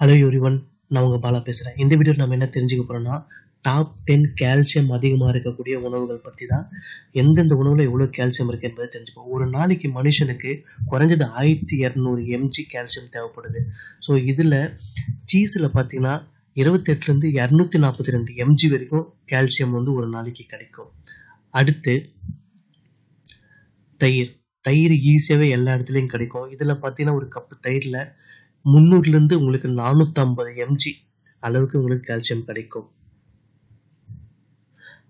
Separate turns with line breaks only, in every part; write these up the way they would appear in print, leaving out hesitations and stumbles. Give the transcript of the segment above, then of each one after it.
Hello everyone, நான் உங்கள் பாலா பேசுகிறேன். இந்த வீடியோ நம்ம என்ன தெரிஞ்சுக்க போகிறோம்னா, டாப் 10 கால்சியம் அதிகமாக இருக்கக்கூடிய உணவுகள் பற்றி தான். எந்தெந்த உணவில் எவ்வளோ கால்சியம் இருக்குது என்பதை தெரிஞ்சுப்போம். ஒரு நாளைக்கு மனுஷனுக்கு குறைஞ்சது 1200 mg கால்சியம் தேவைப்படுது. ஸோ இதில் சீஸில் பார்த்தீங்கன்னா 28லேருந்து 242 mg வரைக்கும் கால்சியம் வந்து ஒரு நாளைக்கு கிடைக்கும். அடுத்து தயிர் ஈஸியாகவே எல்லா இடத்துலையும் கிடைக்கும். இதில் பார்த்தீங்கன்னா ஒரு கப்பு தயிரில் 300லேருந்து உங்களுக்கு 450 mg அளவுக்கு உங்களுக்கு கால்சியம் கிடைக்கும்.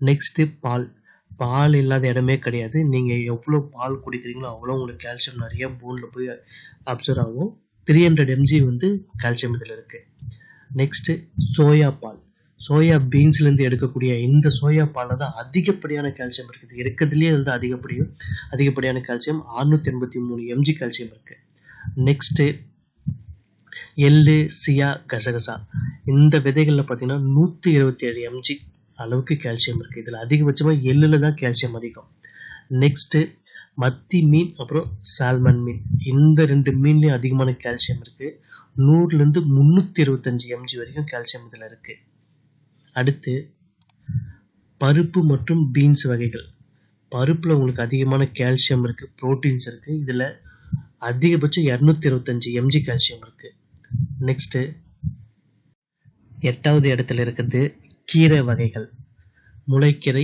நெக்ஸ்ட்டு பால் இல்லாத இடமே கிடையாது. நீங்கள் எவ்வளோ பால் குடிக்கிறீங்களோ அவ்வளோ உங்களுக்கு கால்சியம் நிறைய போனில் போய் அப்சர்வ் ஆகும். 300 mg வந்து கால்சியம் இதில் இருக்குது. நெக்ஸ்ட்டு சோயா பீன்ஸ்லேருந்து எடுக்கக்கூடிய இந்த சோயா பாலில் தான் அதிகப்படியான கால்சியம் இருக்குது. இருக்கிறதுலேயே வந்து அதிகப்படியான கால்சியம் 683 mg கால்சியம் இருக்குது. நெக்ஸ்ட்டு எள்ளு, சியா, கசகசா இந்த விதைகளில் பார்த்தீங்கன்னா 127 mg அளவுக்கு கால்சியம் இருக்குது. இதில் அதிகபட்சமாக எள்ளில் தான் கால்சியம் அதிகம். நெக்ஸ்ட்டு மத்தி மீன், அப்புறம் சால்மன் மீன், இந்த 2 மீன்லேயும் அதிகமான கால்சியம் இருக்குது. 100லேருந்து 325 mg வரைக்கும் கால்சியம் இதில் இருக்குது. அடுத்து பருப்பு மற்றும் பீன்ஸ் வகைகள். பருப்பில் உங்களுக்கு அதிகமான கால்சியம் இருக்குது, ப்ரோட்டீன்ஸ் இருக்குது. இதில் அதிகபட்சம் 225 mg கால்சியம் இருக்குது. நெக்ஸ்ட்டு 8வது இடத்துல இருக்குது கீரை வகைகள். முளைக்கீரை,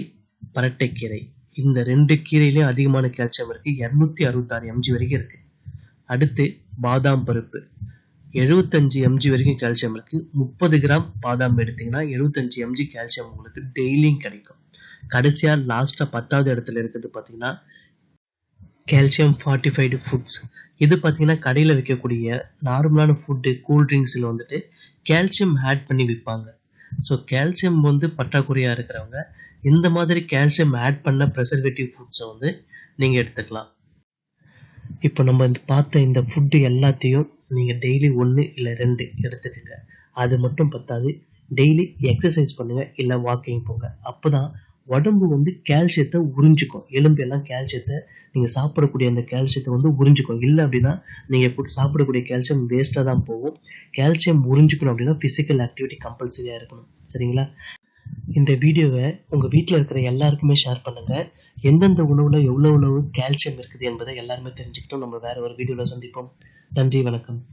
பரட்டைக்கீரை, இந்த 2 கீரையிலையும் அதிகமான கால்சியம் இருக்குது. 266 mg வரைக்கும் இருக்குது. அடுத்து பாதாம் பருப்பு, 75 mg வரைக்கும் கால்சியம் இருக்குது. 30 கிராம் பாதாம் எடுத்திங்கன்னா 75 mg கால்சியம் உங்களுக்கு டெய்லியும் கிடைக்கும். கடைசியாக லாஸ்ட்டாக 10வது இடத்துல இருக்குது பார்த்தீங்கன்னா கால்சியம் ஃபார்ட்டிஃபைடு ஃபுட்ஸ். இது பார்த்தீங்கன்னா கடையில் விற்கக்கூடிய நார்மலான ஃபுட்டு, கூல்ட்ரிங்க்ஸில் வந்துட்டு கால்சியம் ஆட் பண்ணி விற்பாங்க. ஸோ கால்சியம் வந்து பற்றாக்குறையாக இருக்கிறவங்க இந்த மாதிரி கால்சியம் ஆட் பண்ண ப்ரெசர்வேட்டிவ் ஃபுட்ஸை வந்து நீங்கள் எடுத்துக்கலாம். இப்போ நம்ம பார்த்த இந்த ஃபுட்டு எல்லாத்தையும் நீங்கள் டெய்லி 1 இல்லை 2 எடுத்துக்கோங்க. அது மட்டும் பத்தாது, டெய்லி எக்ஸசைஸ் பண்ணுங்கள், இல்லை வாக்கிங் போங்க. அப்போ தான் உடம்பு வந்து கால்சியத்தை உறிஞ்சிக்கும். எலும்பு எல்லாம் கால்சியத்தை நீங்கள் சாப்பிடக்கூடிய அந்த கால்சியத்தை வந்து உறிஞ்சிக்கும். இல்லை அப்படின்னா நீங்கள் சாப்பிடக்கூடிய கால்சியம் வேஸ்ட்டாக தான் போகும். கால்சியம் உறிஞ்சிக்கணும் அப்படின்னா ஃபிசிக்கல் ஆக்டிவிட்டி கம்பல்சரியாக இருக்கணும். சரிங்களா? இந்த வீடியோவை உங்கள் வீட்டில் இருக்கிற எல்லாருக்குமே ஷேர் பண்ணுங்கள். எந்தெந்த உணவில் எவ்வளோ கால்சியம் இருக்குது என்பதை எல்லாருமே தெரிஞ்சுக்கிட்டோம். நம்ம வேறு ஒரு வீடியோவில் சந்திப்போம். நன்றி, வணக்கம்.